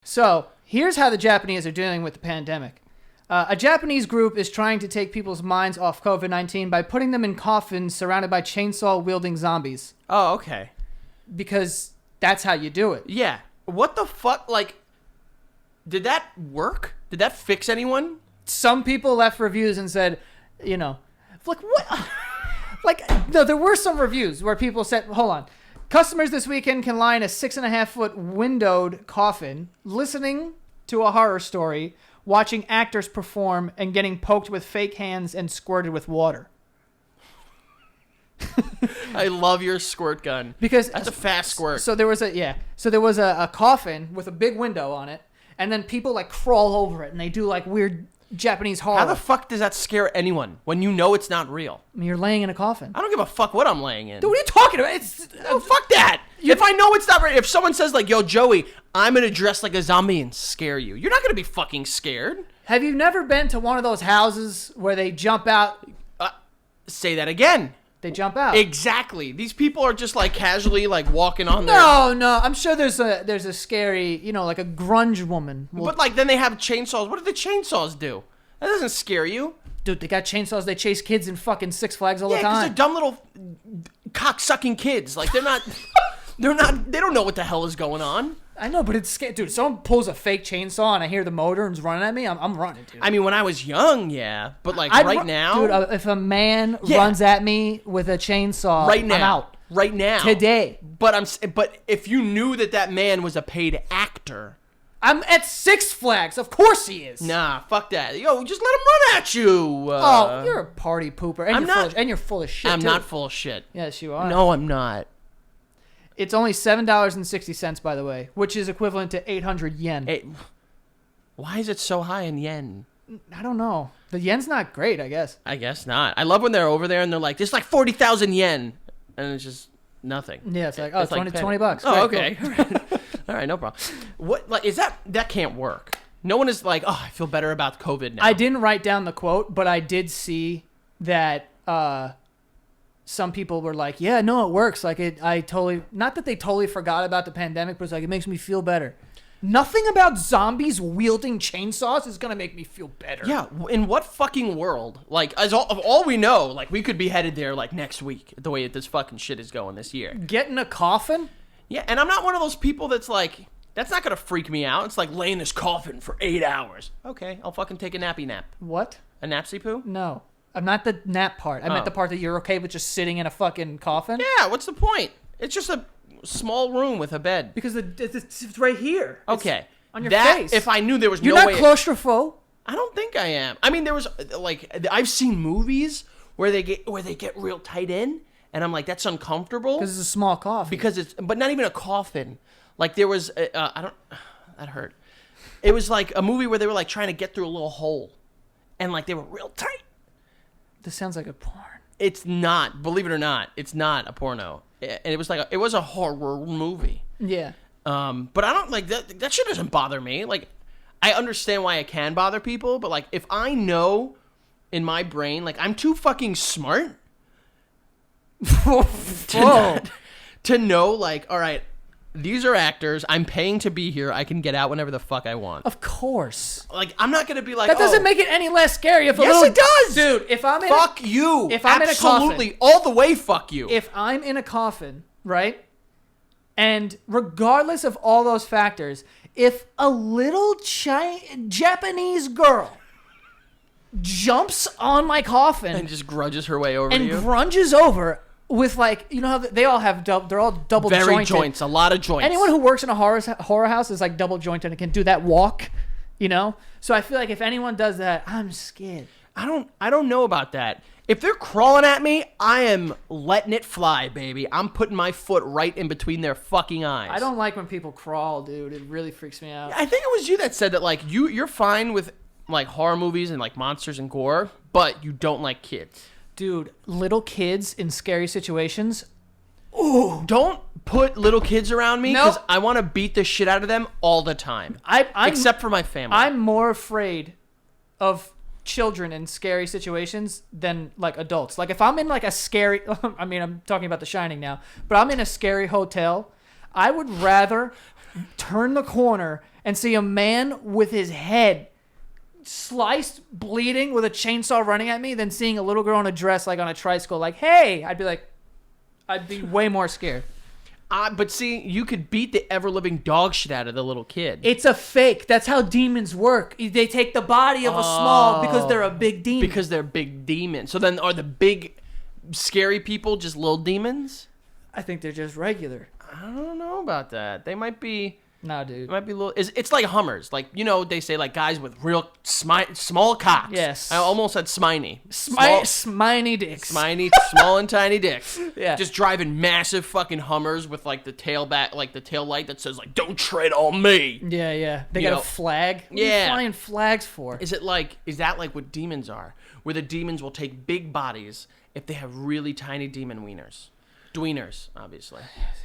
So here's how the Japanese are dealing with the pandemic. A Japanese group is trying to take people's minds off COVID-19 by putting them in coffins surrounded by chainsaw-wielding zombies. Oh, okay. Because that's how you do it. Yeah. What the fuck? Like, did that work? Did that fix anyone? Some people left reviews and said, you know, like, what? Like, no, there were some reviews where people said, hold on. Customers this weekend can lie in a 6.5-foot windowed coffin, listening to a horror story, watching actors perform, and getting poked with fake hands and squirted with water. I love your squirt gun. Because that's a fast squirt. So there was a coffin with a big window on it, and then people like crawl over it and they do like weird Japanese horror. How the fuck does that scare anyone when you know it's not real? I mean, you're laying in a coffin. I don't give a fuck what I'm laying in. Dude, what are you talking about? Fuck that. If I know it's not real, if someone says like, yo, Joey, I'm going to dress like a zombie and scare you, you're not going to be fucking scared. Have you never been to one of those houses where they jump out? Say that again. They jump out. Exactly. These people are just like casually like walking on there. No. I'm sure there's a scary, you know, like a grunge woman. But like then they have chainsaws. What do the chainsaws do? That doesn't scare you. Dude, they got chainsaws. They chase kids in fucking Six Flags all the time. Yeah, because they're dumb little cock-sucking kids. Like they're not, they don't know what the hell is going on. I know, but it's scary. Dude, if someone pulls a fake chainsaw and I hear the motor and it's running at me, I'm running, dude. I mean, when I was young, yeah. But like now. Dude, if a man runs at me with a chainsaw, right now, I'm out. Right now. Today. But if you knew that man was a paid actor. I'm at Six Flags. Of course he is. Nah, fuck that. Yo, just let him run at you. Oh, you're a party pooper. And I'm not. And you're full of shit, I'm too. not full of shit. Yes, you are. No, I'm not. It's only $7.60, by the way, which is equivalent to 800 yen. Why is it so high in yen? I don't know. The yen's not great, I guess. I guess not. I love when they're over there and they're like, there's like 40,000 yen. And it's just nothing. Yeah, it's like, oh, it's 20 bucks. Oh, Great, okay. Cool. All right, no problem. What, like, is that can't work. No one is like, oh, I feel better about COVID now. I didn't write down the quote, but I did see that some people were like, yeah, no, it works. Like, not that they totally forgot about the pandemic, but it's like, it makes me feel better. Nothing about zombies wielding chainsaws is going to make me feel better. Yeah, in what fucking world? Like, of all we know, like, we could be headed there, like, next week, the way this fucking shit is going this year. Get in a coffin? Yeah, and I'm not one of those people that's like, that's not going to freak me out. It's like laying in this coffin for 8 hours. Okay, I'll fucking take a nappy nap. What? A napsy poo? No. I'm not the nap part. I meant the part that you're okay with just sitting in a fucking coffin. Yeah, what's the point? It's just a small room with a bed. Because it's right here. Okay. It's on your face. If I knew there was you're no not way... You're not claustrophobic. I don't think I am. I mean, there was, like, I've seen movies where they get real tight in, and I'm like, that's uncomfortable. Because it's a small coffin. But not even a coffin. Like, there was, that hurt. It was like a movie where they were like trying to get through a little hole, and like they were real tight. This sounds like a porn. It's not. Believe it or not, it's not a porno. And it was like it was a horror movie. Yeah. But I don't like that. That shit doesn't bother me. Like, I understand why it can bother people, but like if I know in my brain, like I'm too fucking smart to know, like, all right, these are actors. I'm paying to be here. I can get out whenever the fuck I want. Of course. Like, I'm not gonna be like, that doesn't make it any less scary. If it does, dude. If I'm in fuck you. If I'm absolutely in a coffin, all the way, fuck you. If I'm in a coffin, right, and regardless of all those factors, if a little Japanese girl jumps on my coffin and just grudges her way over to you, and grunges over. With like, you know how they all have they're all double jointed. Very joints, a lot of joints. Anyone who works in a horror house is like double jointed and can do that walk, you know? So I feel like if anyone does that, I'm scared. I don't know about that. If they're crawling at me, I am letting it fly, baby. I'm putting my foot right in between their fucking eyes. I don't like when people crawl, dude. It really freaks me out. I think it was you that said that like you're fine with like horror movies and like monsters and gore, but you don't like kids. Dude, little kids in scary situations. Ooh, don't put little kids around me because Nope. I want to beat the shit out of them all the time. Except for my family. I'm more afraid of children in scary situations than like adults. Like if I'm in like a scary, I mean, I'm talking about The Shining now, but I'm in a scary hotel. I would rather turn the corner and see a man with his head sliced, bleeding, with a chainsaw running at me, than seeing a little girl in a dress, like on a tricycle, like, hey, I'd be way more scared. But see, you could beat the ever-living dog shit out of the little kid. It's a fake. That's how demons work. They take the body of a small because they're a big demon. Because they're big demons. So then are the big, scary people just little demons? I think they're just regular. I don't know about that. They might be... Nah, dude. It might be a little... It's like Hummers. Like, you know, they say, like, guys with real small cocks. Yes. I almost said sminy. Sminy dicks. Sminy, small and tiny dicks. Yeah. Just driving massive fucking Hummers with, like, the tail light that says, like, don't tread on me. Yeah. They got a flag. What are you flying flags for? Is that like what demons are? Where the demons will take big bodies if they have really tiny demon wieners. Dweeners, obviously. Yes.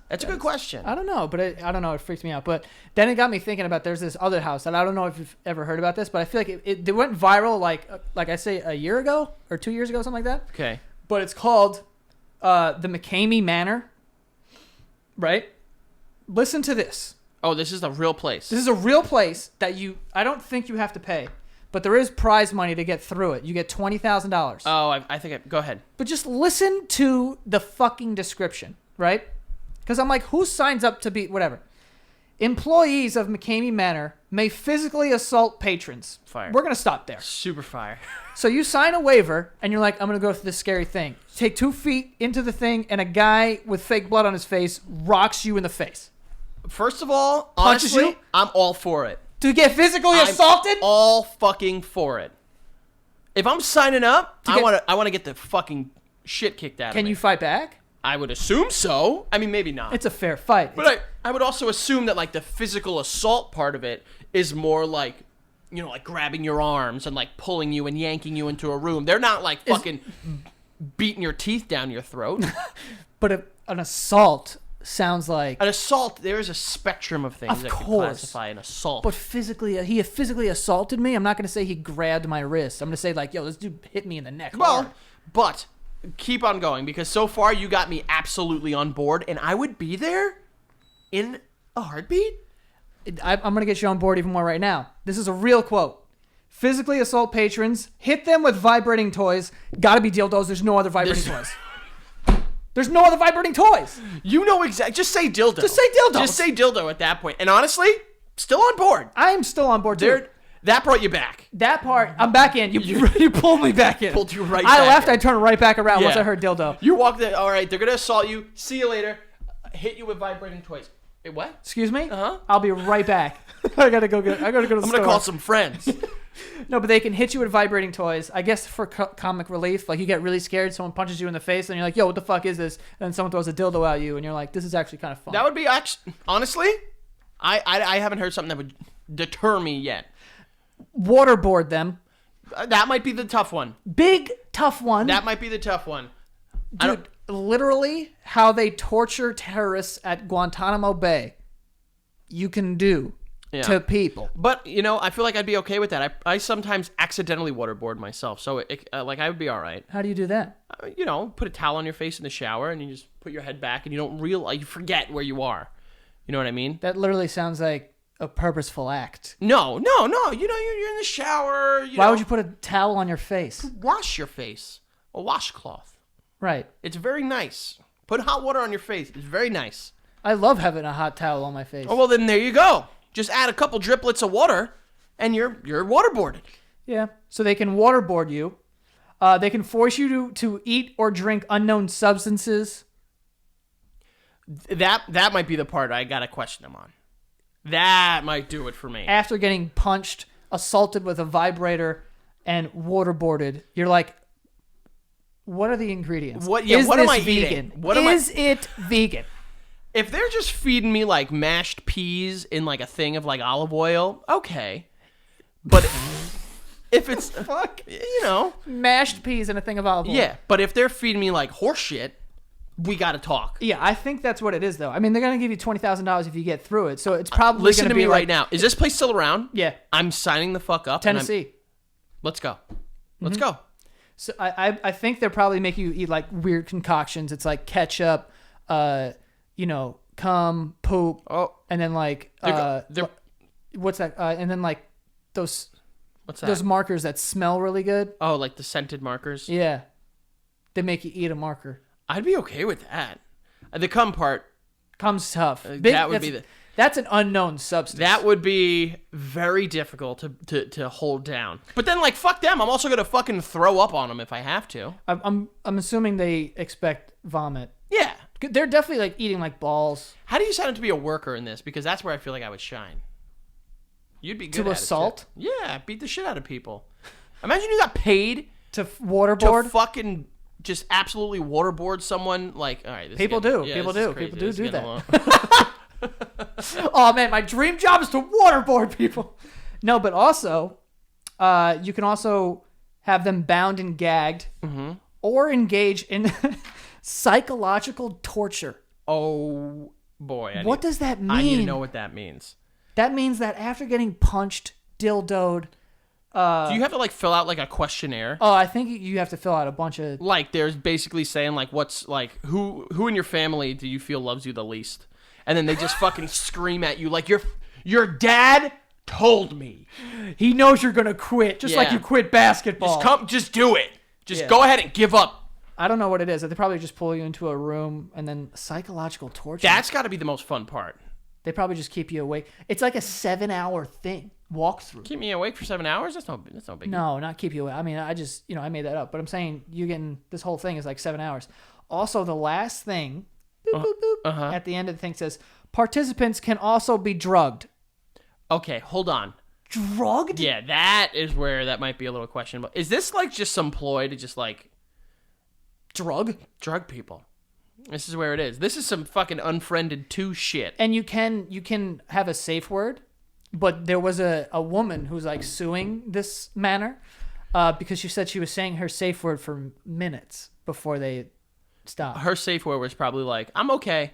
That's a good question. I don't know, but I don't know. It freaks me out. But then it got me thinking about, there's this other house, and I don't know if you've ever heard about this, but I feel like it went viral like I say a year ago or 2 years ago, something like that. Okay. But it's called the McCamey Manor. Right? Listen to this. Oh, this is a real place. This is a real place that I don't think you have to pay, but there is prize money to get through it. You get $20,000. Oh, I think go ahead. But just listen to the fucking description, right? Because I'm like, who signs up to be whatever? Employees of McCamey Manor may physically assault patrons. Fire. We're going to stop there. Super fire. So you sign a waiver, and you're like, I'm going to go through this scary thing. Take 2 feet into the thing, and a guy with fake blood on his face rocks you in the face. First of all, Punches honestly, you? I'm all for it. To get physically assaulted? All fucking for it. If I'm signing up, I want to get the fucking shit kicked out of me. Can you fight back? I would assume so. I mean, maybe not. It's a fair fight. But I would also assume that, like, the physical assault part of it is more like, you know, like grabbing your arms and, like, pulling you and yanking you into a room. They're not, like, fucking beating your teeth down your throat. But an assault sounds like... An assault, there is a spectrum of things that can classify an assault. But he physically assaulted me. I'm not going to say he grabbed my wrist. I'm going to say, like, yo, this dude hit me in the neck hard. But... keep on going, because so far you got me absolutely on board, and I would be there in a heartbeat. I'm going to get you on board even more right now. This is a real quote. Physically assault patrons, hit them with vibrating toys. Gotta be dildos. There's no other vibrating toys. There's no other vibrating toys. You know exactly. Just say dildo. Just say dildo. Just say dildo at that point. And honestly, still on board. I am still on board too. That brought you back. That part, I'm back in. You pulled me back in. Pulled you right back I left, in. I turned right back around once I heard dildo. You walked there. All right, they're going to assault you. See you later. Hit you with vibrating toys. Wait, what? Excuse me? Uh-huh. I'll be right back. I gotta go to the store. I'm going to call some friends. No, but they can hit you with vibrating toys. I guess for comic relief. Like, you get really scared, someone punches you in the face, and you're like, yo, what the fuck is this? And then someone throws a dildo at you, and you're like, this is actually kind of fun. That would be actually... honestly, I haven't heard something that would deter me yet. Waterboard them. That might be the tough one. Big, tough one. That might be the tough one. Dude, literally how they torture terrorists at Guantanamo Bay, you can do to people. But, you know, I feel like I'd be okay with that. I sometimes accidentally waterboard myself, so, like, I would be all right. How do you do that? You know, put a towel on your face in the shower, and you just put your head back, and you don't realize... you forget where you are. You know what I mean? That literally sounds like a purposeful act. No. You know, you're in the shower. Why would you put a towel on your face? Wash your face. A washcloth. Right. It's very nice. Put hot water on your face. It's very nice. I love having a hot towel on my face. Oh, well, then there you go. Just add a couple driplets of water, and you're waterboarded. Yeah. So they can waterboard you. They can force you to eat or drink unknown substances. That might be the part I got to question them on. That might do it for me. After getting punched, assaulted with a vibrator, and waterboarded, you're like, what are the ingredients? What am I vegan? eating? Is it vegan? If they're just feeding me, like, mashed peas in, like, a thing of, like, olive oil, okay. But if it's, you know. Mashed peas in a thing of olive oil. Yeah, but if they're feeding me, like, horse shit, we got to talk. Yeah, I think that's what it is, though. I mean, they're going to give you $20,000 if you get through it, so it's probably Listen to me like, right now. Is this place still around? Yeah. I'm signing the fuck up. Tennessee. Let's go. Let's go. So I think they're probably making you eat, like, weird concoctions. It's like ketchup, you know, cum, poop, Oh, and then like they're what's that? And then like those what's that? those markers that smell really good. Oh, like the scented markers. Yeah, they make you eat a marker. I'd be okay with that. The cum part. Cum's tough. That would be that's an unknown substance. That would be very difficult to hold down. But then, like, fuck them. I'm also gonna fucking throw up on them if I have to. I'm assuming they expect vomit. Yeah. They're definitely like eating like balls. How do you sign up to be a worker in this? Because that's where I feel like I would shine. You'd be good To at assault? it too. Yeah, beat the shit out of people. Imagine you got paid To waterboard. to fucking just absolutely waterboard someone. Like, all right, this is People getting- do. yeah, People this is do. crazy. People do This is do getting that. a little- Oh man, my dream job is to waterboard people. No, but also, you can also have them bound and gagged, or engage in psychological torture. Oh boy! What does that mean? I need to know what that means. That means that after getting punched, dildoed. Do you have to like fill out like a questionnaire? Oh, I think you have to fill out a bunch of. Like, there's basically saying like, what's like, who in your family do you feel loves you the least? And then they just fucking scream at you like your dad told me. He knows you're gonna quit, just like Yeah. you quit basketball. Just do it. Just Yeah. go ahead and give up. I don't know what it is. They probably just pull you into a room and then psychological torture. That's got to be the most fun part. They probably just keep you awake. It's like a 7-hour thing, walkthrough. Keep me awake for 7 hours? That's no big. No, not keep you awake. I mean, I just, I made that up. But I'm saying you getting this whole thing is like 7 hours. Also, the last thing, boop, boop, boop, at the end of the thing says, participants can also be drugged. Okay, hold on. Drugged? Yeah, that is where that might be a little questionable. Is this like just some ploy to just like Drug? drug people? This is where it is. This is some fucking Unfriended 2 shit. And you can have a safe word, but there was a woman who's like suing this manor because she said she was saying her safe word for minutes before they stopped. Her safe word was probably like, I'm okay.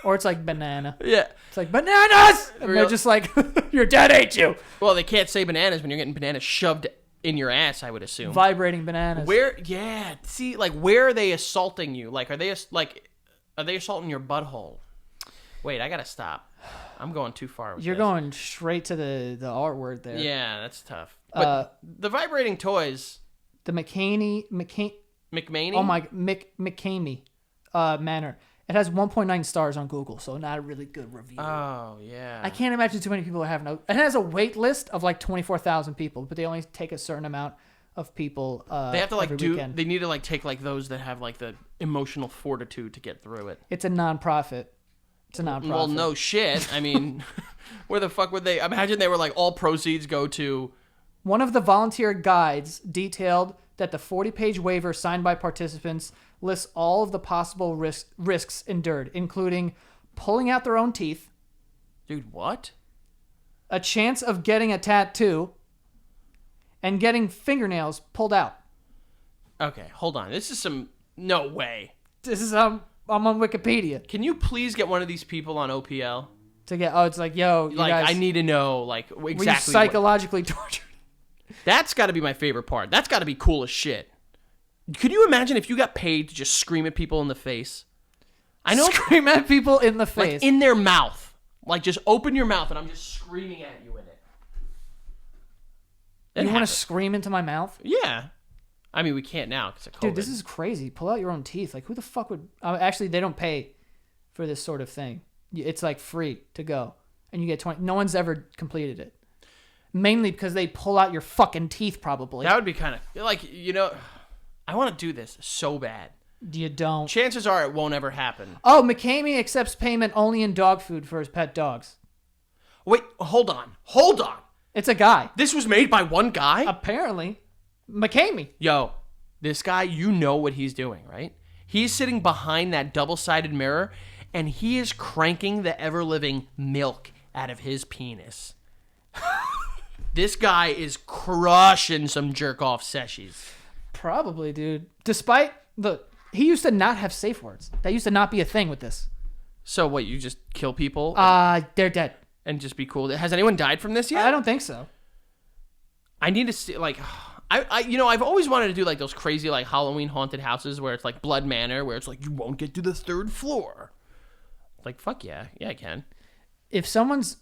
Or it's like banana. Yeah. It's like bananas! And they're Real- just like, your dad ate you. Well, they can't say bananas when you're getting bananas shoved in your ass, I would assume. Vibrating bananas. Where, yeah, see, like, where are they assaulting you? Like, are they assaulting your butthole? Wait, I gotta stop. I'm going too far with You're this. going straight to the R word there. Yeah, that's tough. But the vibrating toys, The McCamey manor. It has 1.9 stars on Google, so not a really good review. Oh, yeah. I can't imagine too many people are having it has a wait list of like 24,000 people, but they only take a certain amount of people. They have to like every weekend. they need to like take like those that have like the emotional fortitude to get through it. It's a nonprofit. It's a nonprofit. Well, no shit. I mean, where the fuck would they? Imagine they were like all proceeds go to. One of the volunteer guides detailed that the 40-page waiver signed by participants lists all of the possible risks endured, including pulling out their own teeth, Dude, what? a chance of getting a tattoo, and getting fingernails pulled out. Okay, hold on. This is some. No way. This is I'm on Wikipedia Can you please get one of these people on OPL? to get. Oh, it's like, yo, you Like, guys, I need to know like were you exactly. psychologically tortured? That's got to be my favorite part. That's got to be cool as shit. Could you imagine if you got paid to just scream at people in the face? I know, Scream at people in the face. like in their mouth. Like just open your mouth and I'm just screaming at you in it. you want to scream into my mouth? Yeah. I mean, we can't now because of COVID. Dude, this is crazy. Pull out your own teeth. Like, who the fuck would... actually, they don't pay for this sort of thing. It's, like, free to go. And you get 20... No one's ever completed it. Mainly because they pull out your fucking teeth, probably. That would be kind of... Like, I want to do this so bad. You don't. Chances are it won't ever happen. Oh, McCamey accepts payment only in dog food for his pet dogs. Wait, hold on. Hold on. It's a guy. This was made by one guy? Apparently. McCamey. Yo, this guy, you know what he's doing, right? He's sitting behind that double-sided mirror, and he is cranking the ever-living milk out of his penis. This guy is crushing some jerk-off sessions. Probably, dude. Despite the... He used to not have safe words. That used to not be a thing with this. So what, you just kill people They're dead. and just be cool? Has anyone died from this yet? I don't think so. I need to see, like... I've always wanted to do like those crazy like Halloween haunted houses where it's like Blood Manor, where it's like you won't get to the 3rd floor. Like, fuck yeah. Yeah, I can. If someone's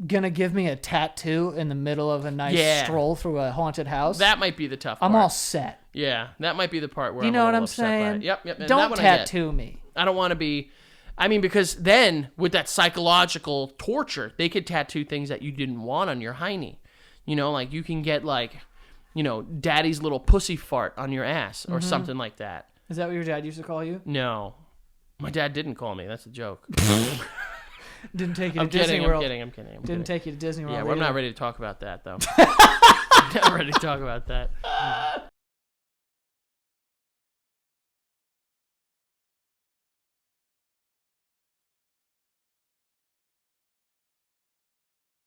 gonna give me a tattoo in the middle of a nice stroll through a haunted house, That might be the tough part. I'm all set. Yeah, that might be the part where You I'm know a what little I'm upset by saying? it. Yep. And that Don't one I get. tattoo me. I don't want to be... I mean, because then, with that psychological torture, they could tattoo things that you didn't want on your hiney. You know, like, you can get, like, you know, daddy's little pussy fart on your ass or something like that. Is that what your dad used to call you? No. My dad didn't call me. That's a joke. Didn't take you to Disney World. I'm kidding. Didn't take you to Disney World. Yeah, well, I'm not ready to talk about that, though. I'm not ready to talk about that.